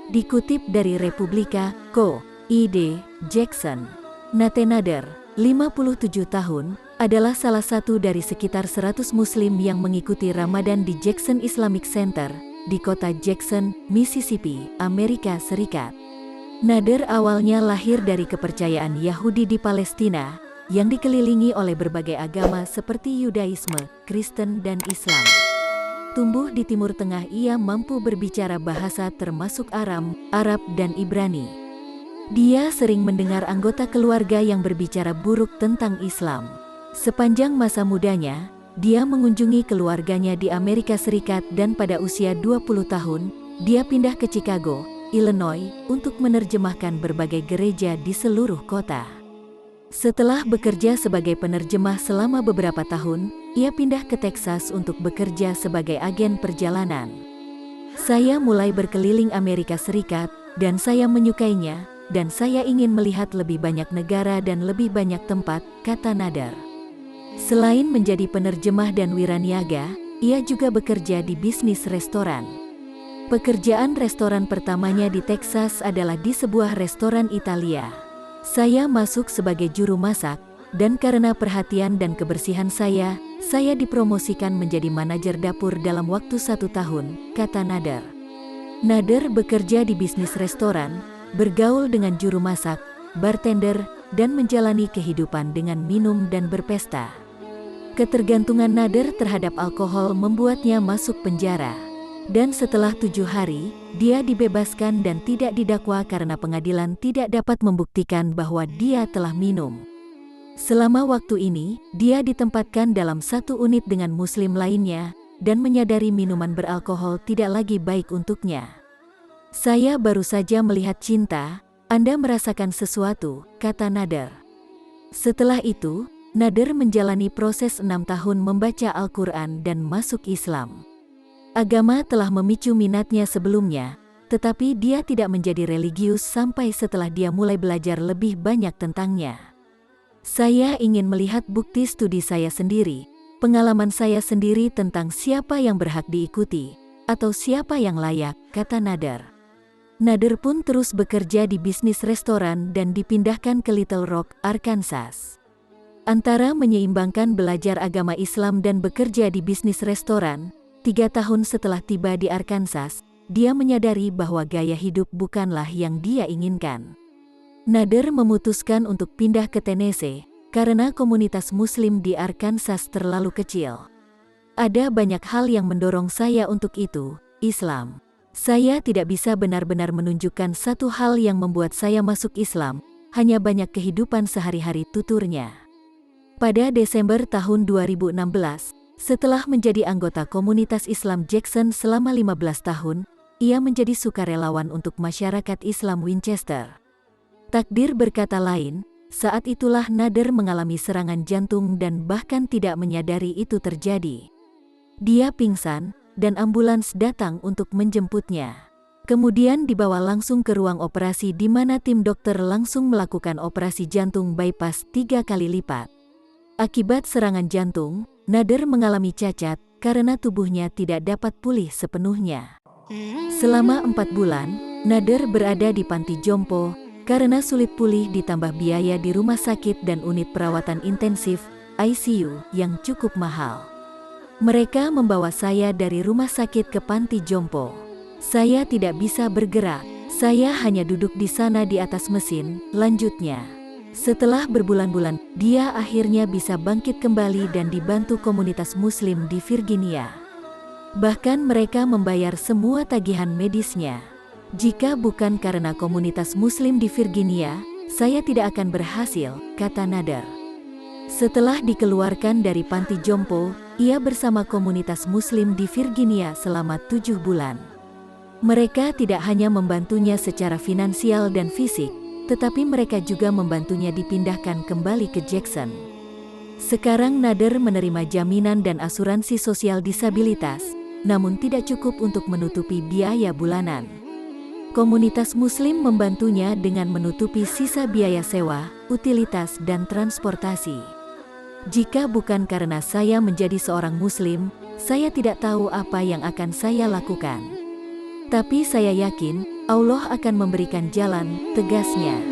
Dikutip dari Republika, Co. Id. Jackson. Nader, 57 tahun, adalah salah satu dari sekitar 100 Muslim yang mengikuti Ramadan di Jackson Islamic Center, di kota Jackson, Mississippi, Amerika Serikat. Nader awalnya lahir dari kepercayaan Yahudi di Palestina, yang dikelilingi oleh berbagai agama seperti Yudaisme, Kristen, dan Islam. Tumbuh di Timur Tengah, ia mampu berbicara bahasa termasuk Aram, Arab, dan Ibrani. Dia sering mendengar anggota keluarga yang berbicara buruk tentang Islam. Sepanjang masa mudanya, dia mengunjungi keluarganya di Amerika Serikat dan pada usia 20 tahun, dia pindah ke Chicago, Illinois, untuk menerjemahkan berbagai gereja di seluruh kota. Setelah bekerja sebagai penerjemah selama beberapa tahun, ia pindah ke Texas untuk bekerja sebagai agen perjalanan. Saya mulai berkeliling Amerika Serikat, dan saya menyukainya, dan saya ingin melihat lebih banyak negara dan lebih banyak tempat, kata Nader. Selain menjadi penerjemah dan wiraniaga, ia juga bekerja di bisnis restoran. Pekerjaan restoran pertamanya di Texas adalah di sebuah restoran Italia. Saya masuk sebagai juru masak, dan karena perhatian dan kebersihan saya dipromosikan menjadi manajer dapur dalam waktu 1 tahun, kata Nader. Nader bekerja di bisnis restoran, bergaul dengan juru masak, bartender, dan menjalani kehidupan dengan minum dan berpesta. Ketergantungan Nader terhadap alkohol membuatnya masuk penjara. Dan setelah 7 hari, dia dibebaskan dan tidak didakwa karena pengadilan tidak dapat membuktikan bahwa dia telah minum. Selama waktu ini, dia ditempatkan dalam satu unit dengan Muslim lainnya, dan menyadari minuman beralkohol tidak lagi baik untuknya. Saya baru saja melihat cinta, Anda merasakan sesuatu, kata Nader. Setelah itu, Nader menjalani proses 6 tahun membaca Al-Quran dan masuk Islam. Agama telah memicu minatnya sebelumnya, tetapi dia tidak menjadi religius sampai setelah dia mulai belajar lebih banyak tentangnya. Saya ingin melihat bukti studi saya sendiri, pengalaman saya sendiri tentang siapa yang berhak diikuti, atau siapa yang layak, kata Nader. Nader pun terus bekerja di bisnis restoran dan dipindahkan ke Little Rock, Arkansas. Antara menyeimbangkan belajar agama Islam dan bekerja di bisnis restoran, 3 tahun setelah tiba di Arkansas, dia menyadari bahwa gaya hidup bukanlah yang dia inginkan. Nader memutuskan untuk pindah ke Tennessee, karena komunitas Muslim di Arkansas terlalu kecil. Ada banyak hal yang mendorong saya untuk itu, Islam. Saya tidak bisa benar-benar menunjukkan satu hal yang membuat saya masuk Islam, hanya banyak kehidupan sehari-hari, tuturnya. Pada Desember tahun 2016, setelah menjadi anggota komunitas Islam Jackson selama 15 tahun, ia menjadi sukarelawan untuk masyarakat Islam Winchester. Takdir berkata lain, saat itulah Nader mengalami serangan jantung dan bahkan tidak menyadari itu terjadi. Dia pingsan, dan ambulans datang untuk menjemputnya. Kemudian dibawa langsung ke ruang operasi di mana tim dokter langsung melakukan operasi jantung bypass 3 kali lipat. Akibat serangan jantung, Nader mengalami cacat karena tubuhnya tidak dapat pulih sepenuhnya. Selama 4 bulan, Nader berada di panti jompo karena sulit pulih ditambah biaya di rumah sakit dan unit perawatan intensif (ICU) yang cukup mahal. Mereka membawa saya dari rumah sakit ke panti jompo. Saya tidak bisa bergerak. Saya hanya duduk di sana di atas mesin, lanjutnya. Setelah berbulan-bulan, dia akhirnya bisa bangkit kembali dan dibantu komunitas Muslim di Virginia. Bahkan mereka membayar semua tagihan medisnya. Jika bukan karena komunitas Muslim di Virginia, saya tidak akan berhasil, kata Nader. Setelah dikeluarkan dari panti jompo, ia bersama komunitas Muslim di Virginia selama 7 bulan. Mereka tidak hanya membantunya secara finansial dan fisik, tetapi mereka juga membantunya dipindahkan kembali ke Jackson. Sekarang Nader menerima jaminan dan asuransi sosial disabilitas, namun tidak cukup untuk menutupi biaya bulanan. Komunitas Muslim membantunya dengan menutupi sisa biaya sewa, utilitas, dan transportasi. Jika bukan karena saya menjadi seorang Muslim, saya tidak tahu apa yang akan saya lakukan. Tapi saya yakin Allah akan memberikan jalan, tegasnya.